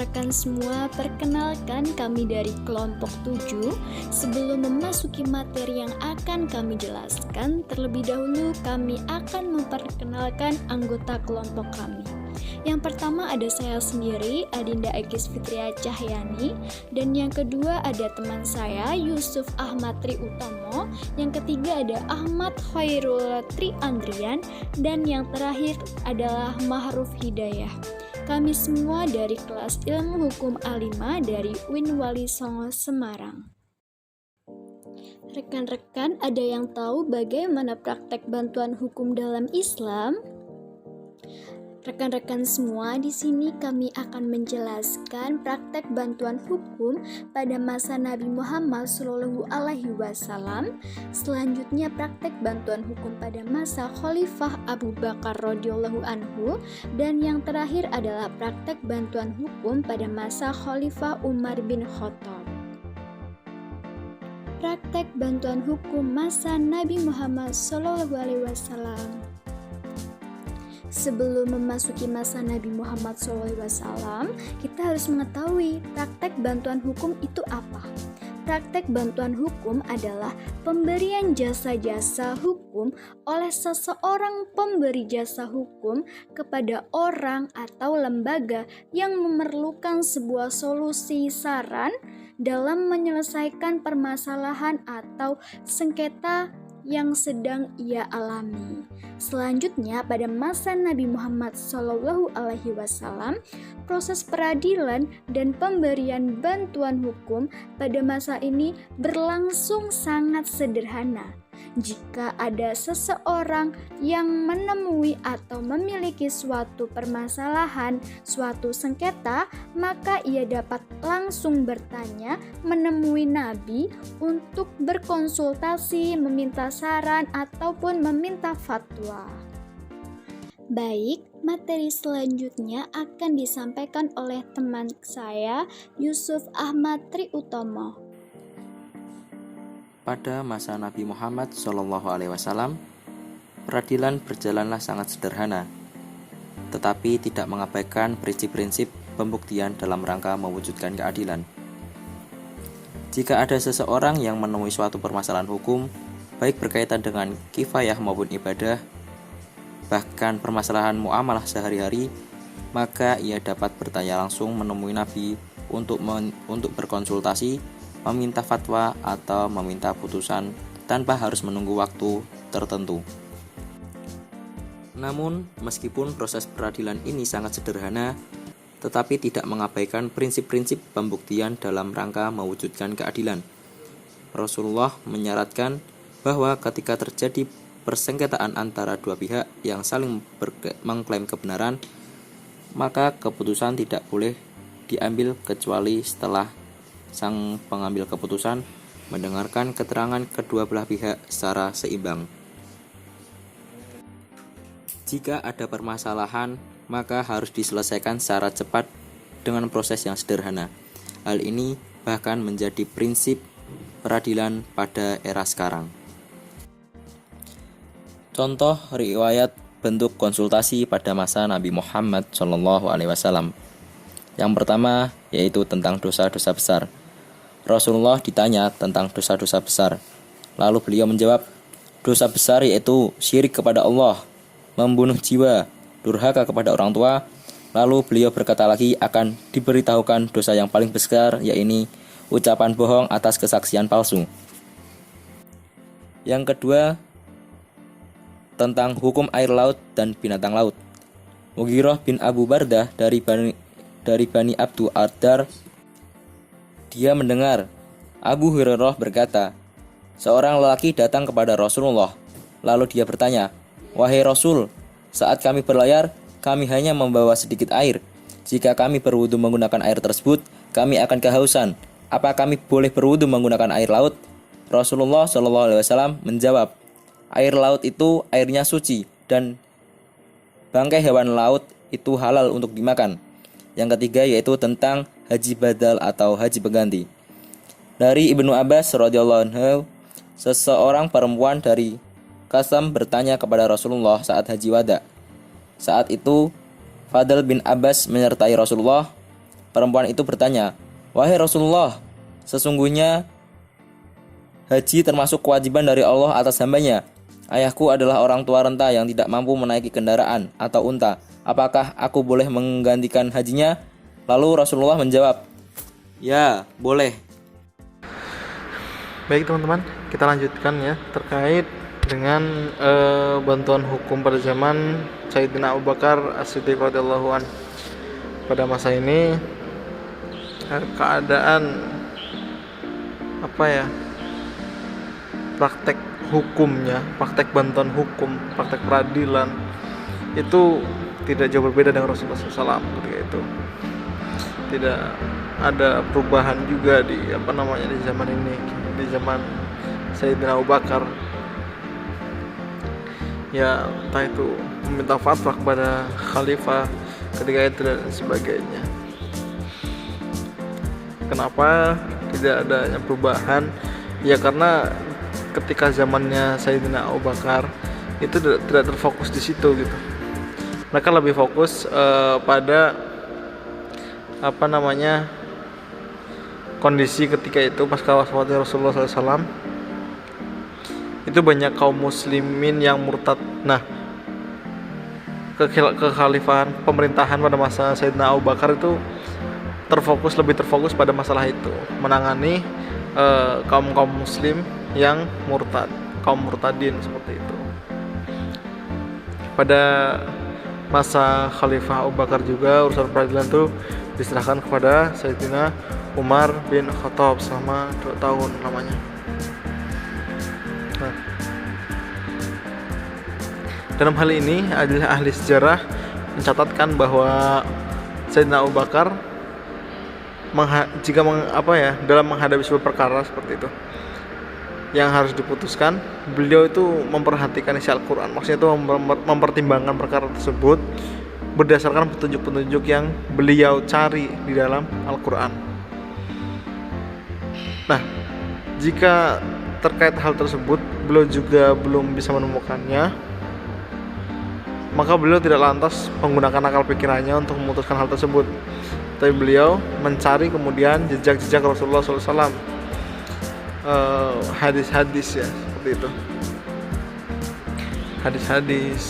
rekan-rekan semua, perkenalkan kami dari kelompok 7. Sebelum memasuki materi yang akan kami jelaskan, terlebih dahulu kami akan memperkenalkan anggota kelompok kami. Yang pertama ada saya sendiri, Adinda Egis Fitria Cahyani, dan yang kedua ada teman saya, Yusuf Ahmad Tri Utomo, yang ketiga ada Ahmad Khairul Tri Andrian, dan yang terakhir adalah Mahruf Hidayah. Kami semua dari kelas Ilmu Hukum A5 dari UIN Wali Songo Semarang. Rekan-rekan, ada yang tahu bagaimana praktek bantuan hukum dalam Islam? Rekan-rekan semua, di sini kami akan menjelaskan praktek bantuan hukum pada masa Nabi Muhammad SAW. Selanjutnya praktek bantuan hukum pada masa Khalifah Abu Bakar radhiyallahu anhu, dan yang terakhir adalah praktek bantuan hukum pada masa Khalifah Umar bin Khattab. Praktek bantuan hukum masa Nabi Muhammad SAW. Sebelum memasuki masa Nabi Muhammad SAW, kita harus mengetahui praktek bantuan hukum itu apa. Praktek bantuan hukum adalah pemberian jasa-jasa hukum oleh seseorang pemberi jasa hukum kepada orang atau lembaga yang memerlukan sebuah solusi saran dalam menyelesaikan permasalahan atau sengketa yang sedang ia alami. Selanjutnya, pada masa Nabi Muhammad SAW, proses peradilan dan pemberian bantuan hukum pada masa ini berlangsung sangat sederhana. Jika ada seseorang yang menemui atau memiliki suatu permasalahan, suatu sengketa, maka ia dapat langsung bertanya, menemui Nabi untuk berkonsultasi, meminta saran, ataupun meminta fatwa. Baik, materi selanjutnya akan disampaikan oleh teman saya, Yusuf Ahmad Tri Utomo. Pada masa Nabi Muhammad SAW, peradilan berjalanlah sangat sederhana, tetapi tidak mengabaikan prinsip-prinsip pembuktian dalam rangka mewujudkan keadilan. Jika ada seseorang yang menemui suatu permasalahan hukum, baik berkaitan dengan kifayah maupun ibadah, bahkan permasalahan muamalah sehari-hari, maka ia dapat bertanya langsung menemui Nabi untuk berkonsultasi, meminta fatwa atau meminta putusan tanpa harus menunggu waktu tertentu. Namun, meskipun proses peradilan ini sangat sederhana, tetapi tidak mengabaikan prinsip-prinsip pembuktian dalam rangka mewujudkan keadilan. Rasulullah menyarankan bahwa ketika terjadi persengketaan antara dua pihak yang saling mengklaim kebenaran, maka keputusan tidak boleh diambil kecuali setelah sang pengambil keputusan mendengarkan keterangan kedua belah pihak secara seimbang. Jika ada permasalahan, maka harus diselesaikan secara cepat dengan proses yang sederhana. Hal ini bahkan menjadi prinsip peradilan pada era sekarang. Contoh riwayat bentuk konsultasi pada masa Nabi Muhammad SAW. Yang pertama yaitu tentang dosa-dosa besar. Rasulullah ditanya tentang dosa-dosa besar. Lalu beliau menjawab, dosa besar yaitu syirik kepada Allah, membunuh jiwa, durhaka kepada orang tua. Lalu beliau berkata lagi akan diberitahukan dosa yang paling besar, yaitu ucapan bohong atas kesaksian palsu. Yang kedua, tentang hukum air laut dan binatang laut. Mughirah bin Abu Bardah dari Bani Abdu Ardar, dia mendengar Abu Hurairah berkata, seorang lelaki datang kepada Rasulullah. Lalu dia bertanya, wahai Rasul, saat kami berlayar, kami hanya membawa sedikit air. Jika kami berwudu menggunakan air tersebut, kami akan kehausan. Apa kami boleh berwudu menggunakan air laut? Rasulullah SAW menjawab, air laut itu airnya suci dan bangkai hewan laut itu halal untuk dimakan. Yang ketiga yaitu tentang haji badal atau haji pengganti. Dari Ibnu Abbas radhiyallahu anhu, seseorang perempuan dari Kasam bertanya kepada Rasulullah saat haji wada. Saat itu Fadl bin Abbas menyertai Rasulullah. perempuan itu bertanya, "Wahai Rasulullah, sesungguhnya haji termasuk kewajiban dari Allah atas hambanya. Ayahku adalah orang tua renta yang tidak mampu menaiki kendaraan atau unta. Apakah aku boleh menggantikan hajinya?" Lalu Rasulullah menjawab, "Ya, boleh." Baik teman-teman, kita lanjutkan ya terkait dengan bantuan hukum pada zaman Sayyidina Abu Bakar As-Siddiq radhiyallahu anhu. Pada masa ini keadaan praktek hukumnya, praktek bantuan hukum, praktek peradilan itu tidak jauh berbeda dengan Rasulullah SAW ketika itu. Tidak ada perubahan juga di zaman ini, di zaman Sayyidina Abu Bakar. Ya, entah itu meminta fatwa kepada khalifah ketika itu dan sebagainya. Kenapa tidak adanya perubahan? Ya karena ketika zamannya Sayyidina Abu Bakar itu tidak terfokus di situ gitu. Mereka lebih fokus pada kondisi ketika itu pasca wafatnya Rasulullah SAW. Itu banyak kaum muslimin yang murtad. Nah, kekhalifahan pemerintahan pada masa Sayyidina Abu Bakar itu lebih terfokus pada masalah itu, menangani kaum muslim yang murtad, kaum murtadin seperti itu. Pada masa Khalifah Abu Bakar juga urusan peradilan itu diserahkan kepada Sayyidina Umar bin Khattab selama 2 tahun lamanya. Nah, dalam hal ini ahli sejarah mencatatkan bahwa Sayyidina Abu Bakar dalam menghadapi sebuah perkara seperti itu yang harus diputuskan, beliau itu memperhatikan isi Al-Quran. Maksudnya itu mempertimbangkan perkara tersebut berdasarkan petunjuk-petunjuk yang beliau cari di dalam Al-Quran. Nah, jika terkait hal tersebut beliau juga belum bisa menemukannya, maka beliau tidak lantas menggunakan akal pikirannya untuk memutuskan hal tersebut, tapi beliau mencari kemudian jejak-jejak Rasulullah SAW, hadis-hadis ya, seperti itu, hadis-hadis,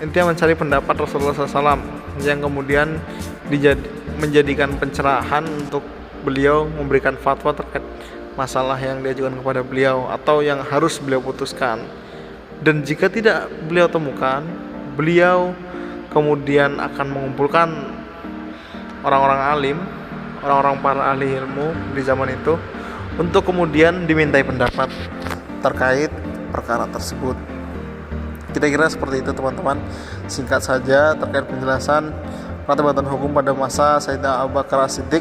intinya mencari pendapat Rasulullah SAW yang kemudian menjadikan pencerahan untuk beliau memberikan fatwa terkait masalah yang diajukan kepada beliau atau yang harus beliau putuskan. Dan jika tidak beliau temukan, beliau kemudian akan mengumpulkan orang-orang alim, orang-orang para ahli ilmu di zaman itu untuk kemudian dimintai pendapat terkait perkara tersebut. Kira-kira seperti itu teman-teman, singkat saja terkait penjelasan bantuan hukum pada masa Sayyidina Abu Bakar As-Siddiq.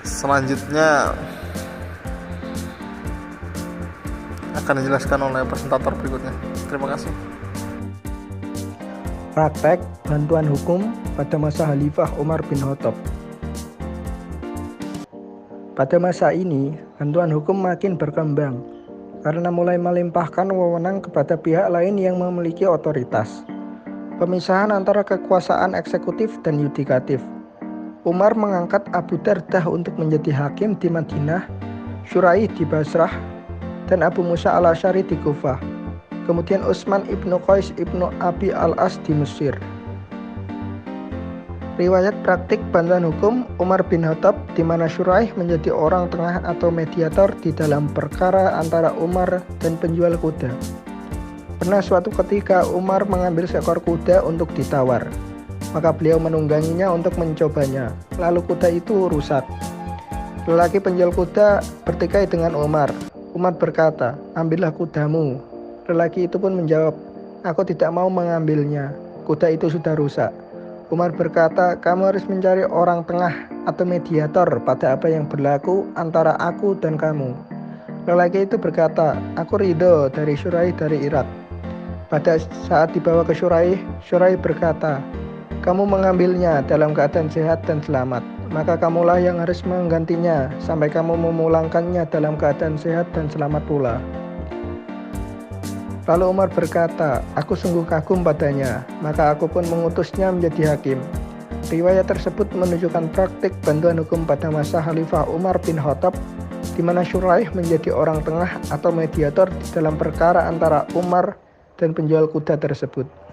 Selanjutnya akan dijelaskan oleh presentator berikutnya. Terima kasih. Praktek bantuan hukum pada masa Khalifah Umar bin Khattab. Pada masa ini, bantuan hukum makin berkembang karena mulai melimpahkan wewenang kepada pihak lain yang memiliki otoritas. Pemisahan antara kekuasaan eksekutif dan yudikatif. Umar mengangkat Abu Dardah untuk menjadi hakim di Madinah, Syuraih di Basrah, dan Abu Musa al-Asy'ari di Kufah. Kemudian Utsman ibnu Qais ibnu Abi al-As di Mesir. Riwayat praktik bantuan hukum Umar bin Khattab di mana Syuraih menjadi orang tengah atau mediator di dalam perkara antara Umar dan penjual kuda. Pernah suatu ketika Umar mengambil seekor kuda untuk ditawar. Maka beliau menungganginya untuk mencobanya. Lalu kuda itu rusak. Lelaki penjual kuda bertikai dengan Umar. Umar berkata, "Ambillah kudamu." Lelaki itu pun menjawab, "Aku tidak mau mengambilnya. Kuda itu sudah rusak." Umar berkata, "Kamu harus mencari orang tengah atau mediator pada apa yang berlaku antara aku dan kamu." Lelaki itu berkata, "Aku ridho dari Syuraih dari Irak." Pada saat dibawa ke Syuraih, Syuraih berkata, "Kamu mengambilnya dalam keadaan sehat dan selamat, maka kamulah yang harus menggantinya sampai kamu memulangkannya dalam keadaan sehat dan selamat pula." Lalu Umar berkata, "Aku sungguh kagum padanya, maka aku pun mengutusnya menjadi hakim." Riwayat tersebut menunjukkan praktik bantuan hukum pada masa Khalifah Umar bin Khattab, di mana Syuraih menjadi orang tengah atau mediator di dalam perkara antara Umar dan penjual kuda tersebut.